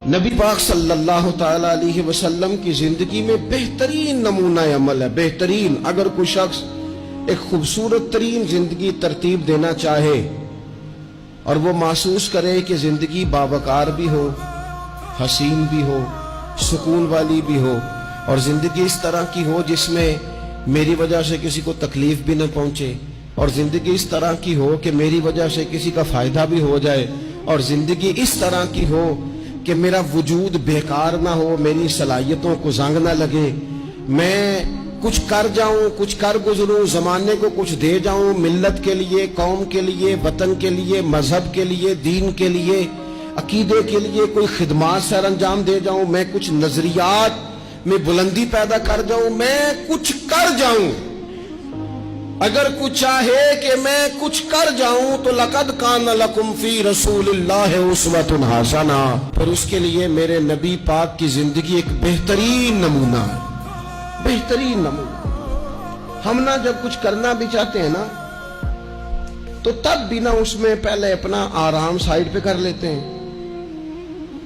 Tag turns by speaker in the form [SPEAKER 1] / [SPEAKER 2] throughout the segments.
[SPEAKER 1] نبی پاک صلی اللہ تعالی علیہ وسلم کی زندگی میں بہترین نمونہ عمل ہے. بہترین. اگر کوئی شخص ایک خوبصورت ترین زندگی ترتیب دینا چاہے اور وہ محسوس کرے کہ زندگی باوقار بھی ہو، حسین بھی ہو، سکون والی بھی ہو، اور زندگی اس طرح کی ہو جس میں میری وجہ سے کسی کو تکلیف بھی نہ پہنچے، اور زندگی اس طرح کی ہو کہ میری وجہ سے کسی کا فائدہ بھی ہو جائے، اور زندگی اس طرح کی ہو کہ میرا وجود بیکار نہ ہو، میری صلاحیتوں کو زنگ نہ لگے، میں کچھ کر جاؤں، کچھ کر گزروں، زمانے کو کچھ دے جاؤں، ملت کے لیے، قوم کے لیے، وطن کے لیے، مذہب کے لیے، دین کے لیے، عقیدے کے لیے کوئی خدمات سر انجام دے جاؤں، میں کچھ نظریات میں بلندی پیدا کر جاؤں، میں کچھ کر جاؤں. اگر کچھ چاہے کہ میں کچھ کر جاؤں تو لقد کان لکم فی رسول اللہ اسوۃ حسنہ، پھر اس کے لیے میرے نبی پاک کی زندگی ایک بہترین نمونہ ہے. بہترین نمونہ. ہم نہ جب کچھ کرنا بھی چاہتے ہیں نا تو تب بھی نہ اس میں پہلے اپنا آرام سائیڈ پہ کر لیتے ہیں،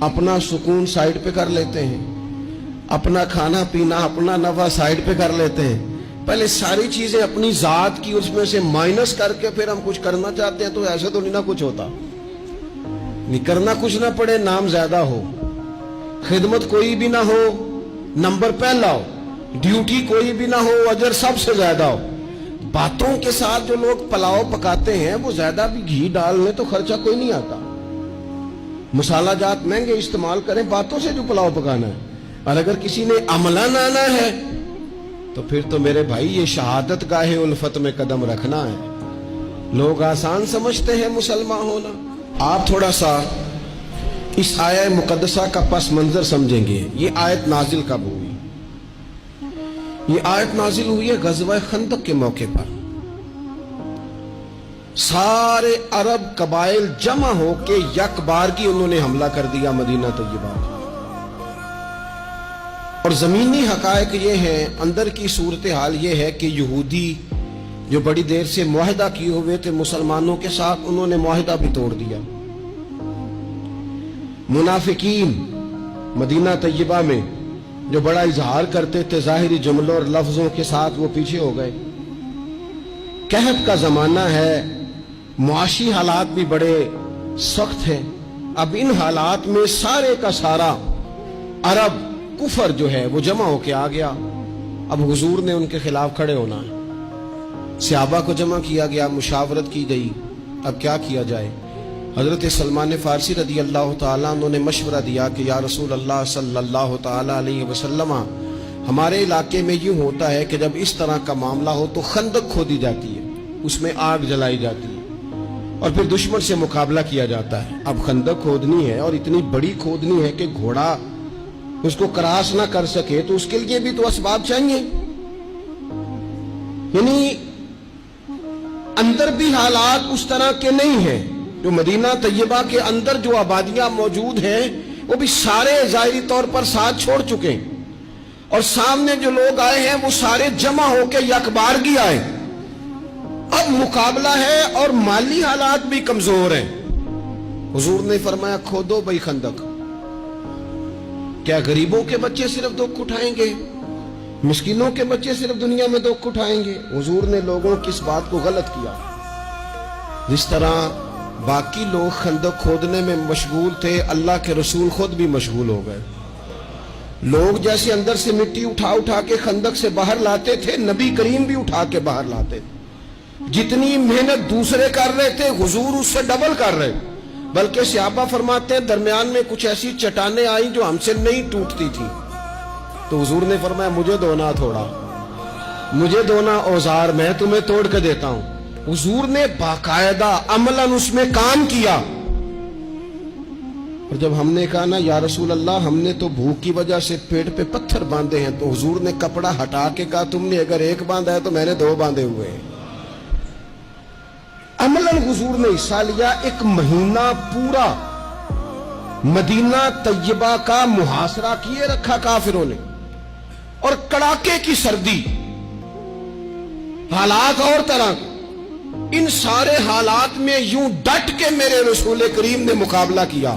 [SPEAKER 1] اپنا سکون سائیڈ پہ کر لیتے ہیں، اپنا کھانا پینا، اپنا نفع سائیڈ پہ کر لیتے ہیں. پہلے ساری چیزیں اپنی ذات کی اس میں سے مائنس کر کے پھر ہم کچھ کرنا چاہتے ہیں. تو ایسے تو نہیں نہ کچھ ہوتا. نہیں کرنا کچھ نہ پڑے، نام زیادہ ہو، خدمت کوئی بھی نہ ہو، نمبر پہلا ہو، ڈیوٹی کوئی بھی نہ ہو، اجر سب سے زیادہ ہو. باتوں کے ساتھ جو لوگ پلاؤ پکاتے ہیں وہ زیادہ بھی گھی ڈال لیں تو خرچہ کوئی نہیں آتا. مسالہ جات مہنگے استعمال کریں، باتوں سے جو پلاؤ پکانا ہے. اور اگر کسی نے عملہ آنا ہے تو پھر تو میرے بھائی یہ شہادت گاہ الفت میں قدم رکھنا ہے. لوگ آسان سمجھتے ہیں مسلمان ہونا. آپ تھوڑا سا اس آیت مقدسہ کا پس منظر سمجھیں گے. یہ آیت نازل کب ہوئی؟ یہ آیت نازل ہوئی ہے غزوہ خندق کے موقع پر. سارے عرب قبائل جمع ہو کے یک بار کی انہوں نے حملہ کر دیا مدینہ طیبہ. اور زمینی حقائق یہ ہیں، اندر کی صورتحال یہ ہے کہ یہودی جو بڑی دیر سے معاہدہ کیے ہوئے تھے مسلمانوں کے ساتھ، انہوں نے معاہدہ بھی توڑ دیا. منافقین مدینہ طیبہ میں جو بڑا اظہار کرتے تھے ظاہری جملوں اور لفظوں کے ساتھ، وہ پیچھے ہو گئے. قحط کا زمانہ ہے، معاشی حالات بھی بڑے سخت ہیں. اب ان حالات میں سارے کا سارا عرب کفر جو ہے وہ جمع ہو کے آ گیا. اب حضور نے ان کے خلاف کھڑے ہونا ہے. صحابہ کو جمع کیا گیا، مشاورت کی گئی. اب کیا کیا جائے؟ حضرت سلمان فارسی رضی اللہ تعالیٰ انہوں نے مشورہ دیا کہ یا رسول اللہ صلی اللہ تعالیٰ علیہ وسلم، ہمارے علاقے میں یوں ہوتا ہے کہ جب اس طرح کا معاملہ ہو تو خندق کھودی جاتی ہے، اس میں آگ جلائی جاتی ہے اور پھر دشمن سے مقابلہ کیا جاتا ہے. اب خندق کھودنی ہے اور اتنی بڑی کھودنی ہے کہ گھوڑا اس کو کراس نہ کر سکے، تو اس کے لیے بھی تو اسباب چاہیے. یعنی اندر بھی حالات اس طرح کے نہیں ہیں. جو مدینہ طیبہ کے اندر جو آبادیاں موجود ہیں وہ بھی سارے ظاہری طور پر ساتھ چھوڑ چکے ہیں، اور سامنے جو لوگ آئے ہیں وہ سارے جمع ہو کے یکبارگی آئے. اب مقابلہ ہے اور مالی حالات بھی کمزور ہیں. حضور نے فرمایا کھودو بھائی خندق. کیا غریبوں کے بچے صرف دکھ اٹھائیں گے؟ مسکینوں کے بچے صرف دنیا میں دکھ اٹھائیں گے؟ حضور نے لوگوں کی اس بات کو غلط کیا. جس طرح باقی لوگ خندق کھودنے میں مشغول تھے، اللہ کے رسول خود بھی مشغول ہو گئے. لوگ جیسے اندر سے مٹی اٹھا اٹھا کے خندق سے باہر لاتے تھے، نبی کریم بھی اٹھا کے باہر لاتے تھے. جتنی محنت دوسرے کر رہے تھے حضور اس سے ڈبل کر رہے. بلکہ صحابہ فرماتے ہیں درمیان میں کچھ ایسی چٹانیں آئیں جو ہم سے نہیں ٹوٹتی تھی، تو حضور نے فرمایا مجھے دونا تھوڑا، مجھے دونا اوزار، میں تمہیں توڑ کے دیتا ہوں. حضور نے باقاعدہ عملاً اس میں کام کیا. اور جب ہم نے کہا نا یا رسول اللہ ہم نے تو بھوک کی وجہ سے پیٹ پہ پتھر باندھے ہیں، تو حضور نے کپڑا ہٹا کے کہا تم نے اگر ایک باندھا ہے تو میں نے دو باندھے ہوئے ہیں. عملاً حضور نے حصہ لیا. ایک مہینہ پورا مدینہ طیبہ کا محاصرہ کیے رکھا کافروں نے، اور کڑاکے کی سردی، حالات اور طرح. ان سارے حالات میں یوں ڈٹ کے میرے رسول کریم نے مقابلہ کیا.